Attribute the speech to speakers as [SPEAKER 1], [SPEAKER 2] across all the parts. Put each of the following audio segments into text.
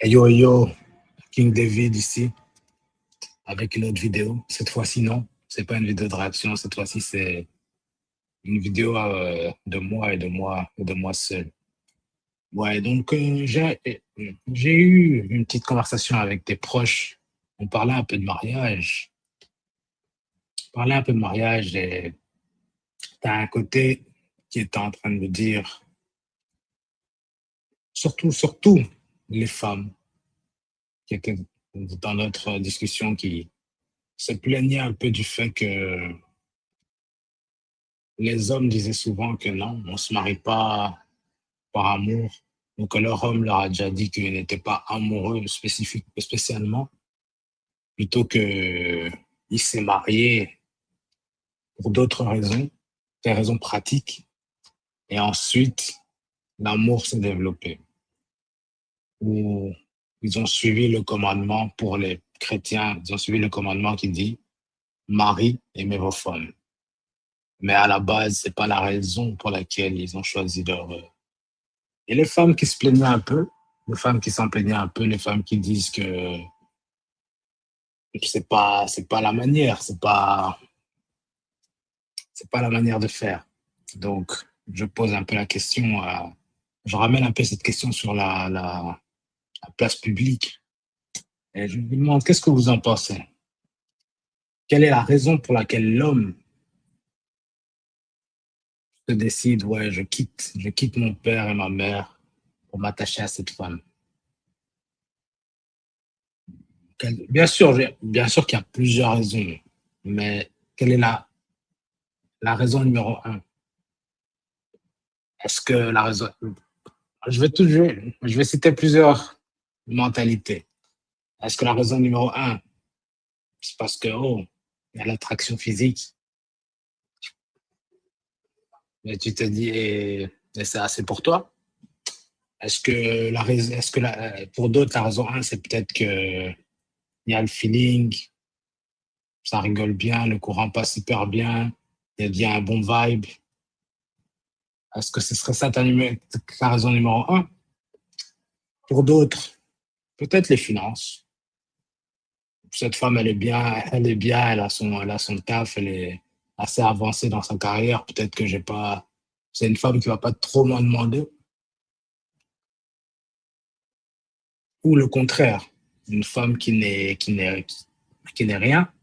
[SPEAKER 1] Hey yo, yo, King David ici, avec une autre vidéo. Cette fois-ci, non, c'est pas une vidéo de réaction. Cette fois-ci, c'est une vidéo de moi et de moi seul. Ouais, donc j'ai eu une petite conversation avec des proches. On parlait un peu de mariage. On parlait un peu de mariage et t'as un côté qui était en train de me dire, surtout les femmes qui étaient dans notre discussion qui se plaignaient un peu du fait que les hommes disaient souvent que non, on se marie pas par amour, ou que leur homme leur a déjà dit qu'ils n'étaient pas amoureux spécialement, plutôt que il s'est marié pour d'autres raisons, des raisons pratiques, et ensuite l'amour s'est développé. Ou ils ont suivi le commandement pour les chrétiens, ils ont suivi le commandement qui dit Marie, aimez vos femmes. Mais à la base, c'est pas la raison pour laquelle ils ont choisi leur. Et les femmes qui se plaignaient un peu, les femmes qui s'en plaignaient un peu, les femmes qui disent que c'est pas la manière, c'est pas la manière de faire. Donc, je pose un peu la question, je ramène un peu cette question sur la place publique. Et je me demande, qu'est-ce que vous en pensez? Quelle est la raison pour laquelle l'homme se décide, ouais, je quitte mon père et ma mère pour m'attacher à cette femme? Bien sûr qu'il y a plusieurs raisons, mais quelle est la raison numéro un? Est-ce que la raison. Je vais citer plusieurs mentalités. Est-ce que la raison numéro un, c'est parce que, oh, il y a l'attraction physique, mais tu te dis, et c'est assez pour toi? Pour d'autres, la raison un, c'est peut-être que il y a le feeling, ça rigole bien, le courant passe hyper bien, il y a un bon vibe. Est-ce que ce serait ça ta raison numéro un? Pour d'autres, peut-être les finances. Cette femme, elle est bien, elle a son taf, elle est assez avancée dans sa carrière. Peut-être que j'ai pas, c'est une femme qui va pas trop m'en demander. Ou le contraire, une femme qui n'est rien.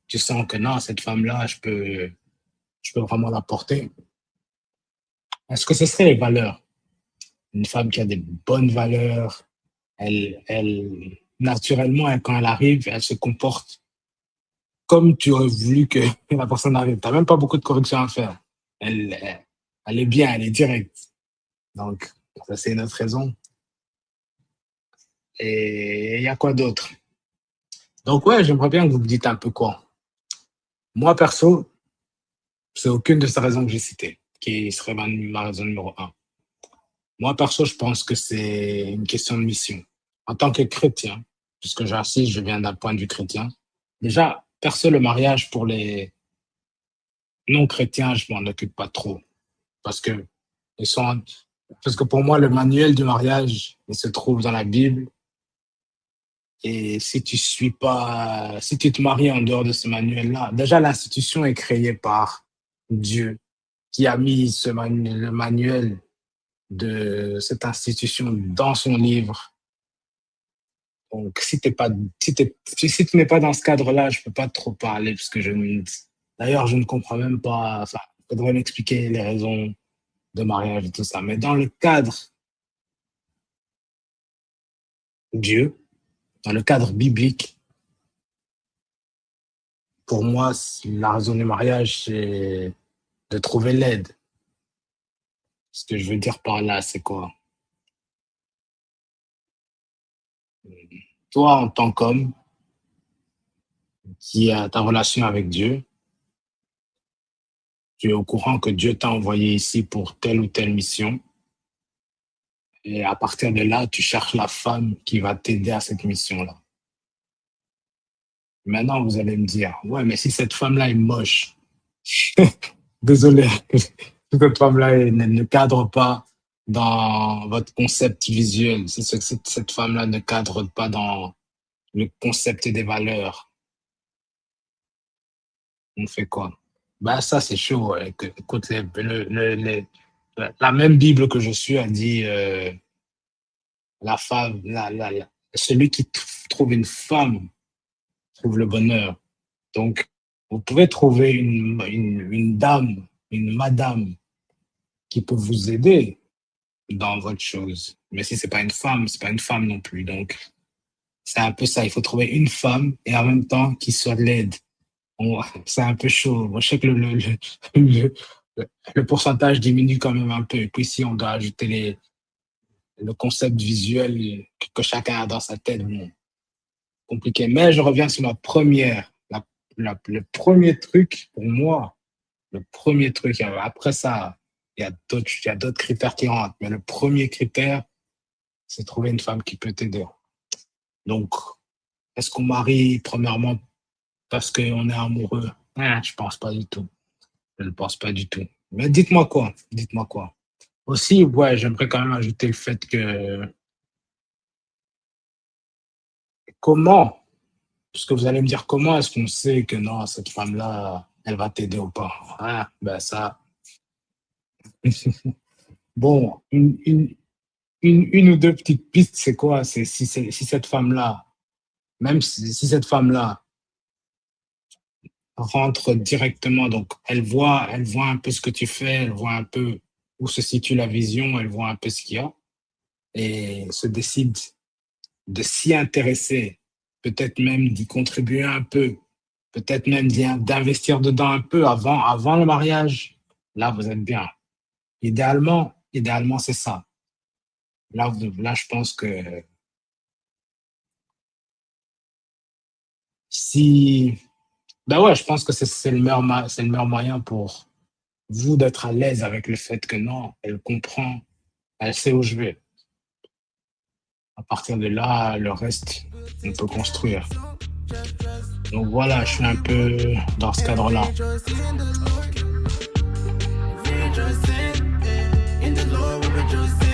[SPEAKER 1] Tu sens que non, cette femme-là, je peux vraiment la porter. Est-ce que ce serait les valeurs? Une femme qui a des bonnes valeurs, naturellement, quand elle arrive, elle se comporte comme tu aurais voulu que la personne arrive. Tu n'as même pas beaucoup de corrections à faire. Elle est bien, elle est directe. Donc, ça, c'est une autre raison. Et il y a quoi d'autre? Donc, ouais, j'aimerais bien que vous me dites un peu quoi. Moi, perso, c'est aucune de ces raisons que j'ai citées qui serait ma raison numéro un. Moi, perso, je pense que c'est une question de mission. En tant que chrétien, puisque j'insiste, je viens d'un point de vue chrétien. Déjà, perso, le mariage pour les non-chrétiens, je m'en occupe pas trop. Parce que, ils sont, parce que pour moi, le manuel du mariage, il se trouve dans la Bible. Et si tu te maries en dehors de ce manuel-là, déjà l'institution est créée par Dieu qui a mis le manuel de cette institution dans son livre. Donc, si tu n'es pas dans ce cadre-là, je peux pas trop parler parce que d'ailleurs, je ne comprends même pas, enfin, il faudrait m'expliquer les raisons de mariage et tout ça. Mais dans le cadre Dieu, dans le cadre biblique, pour moi, la raison du mariage, c'est de trouver l'aide. Ce que je veux dire par là, c'est quoi? Toi, en tant qu'homme qui a ta relation avec Dieu, tu es au courant que Dieu t'a envoyé ici pour telle ou telle mission. Et à partir de là, tu cherches la femme qui va t'aider à cette mission-là. Maintenant, vous allez me dire, ouais, mais si cette femme-là est moche, désolé, si cette femme-là ne cadre pas, dans votre concept visuel, si cette femme-là ne cadre pas dans le concept des valeurs, on fait quoi? Bah, ça, c'est chaud. Ouais. Écoute, la même Bible que je suis a dit la femme, celui qui trouve une femme trouve le bonheur. Donc, vous pouvez trouver une dame, une madame qui peut vous aider dans votre chose. Mais si c'est pas une femme, c'est pas une femme non plus. Donc, c'est un peu ça. Il faut trouver une femme et en même temps qui soit laide. C'est un peu chaud. Moi, je sais que le, le pourcentage diminue quand même un peu. Et puis, si on doit ajouter le concept visuel que chacun a dans sa tête, bon, compliqué. Mais je reviens sur ma première. Le premier truc pour moi, le premier truc, après ça, il y a d'autres critères qui rentrent. Mais le premier critère, c'est trouver une femme qui peut t'aider. Donc, est-ce qu'on marie premièrement parce qu'on est amoureux? Je pense pas du tout. Je ne pense pas du tout. Mais dites-moi quoi? Dites-moi quoi? Aussi, ouais, j'aimerais quand même ajouter le fait que comment, parce que vous allez me dire comment est-ce qu'on sait que non, cette femme-là, elle va t'aider ou pas? Ben ça. Bon, une ou deux petites pistes, c'est quoi? Si cette femme-là, même si cette femme-là rentre directement, donc elle voit un peu ce que tu fais, elle voit un peu où se situe la vision, elle voit un peu ce qu'il y a et se décide de s'y intéresser, peut-être même d'y contribuer un peu, peut-être même d'investir dedans un peu avant le mariage, là, vous êtes bien. Idéalement, c'est ça. Là, je pense que si, ben ouais, je pense que c'est le meilleur moyen pour vous d'être à l'aise avec le fait que non, elle comprend, elle sait où je vais. À partir de là, le reste, on peut construire. Donc voilà, je suis un peu dans ce cadre-là.
[SPEAKER 2] We trust in the Lord, we rejoice in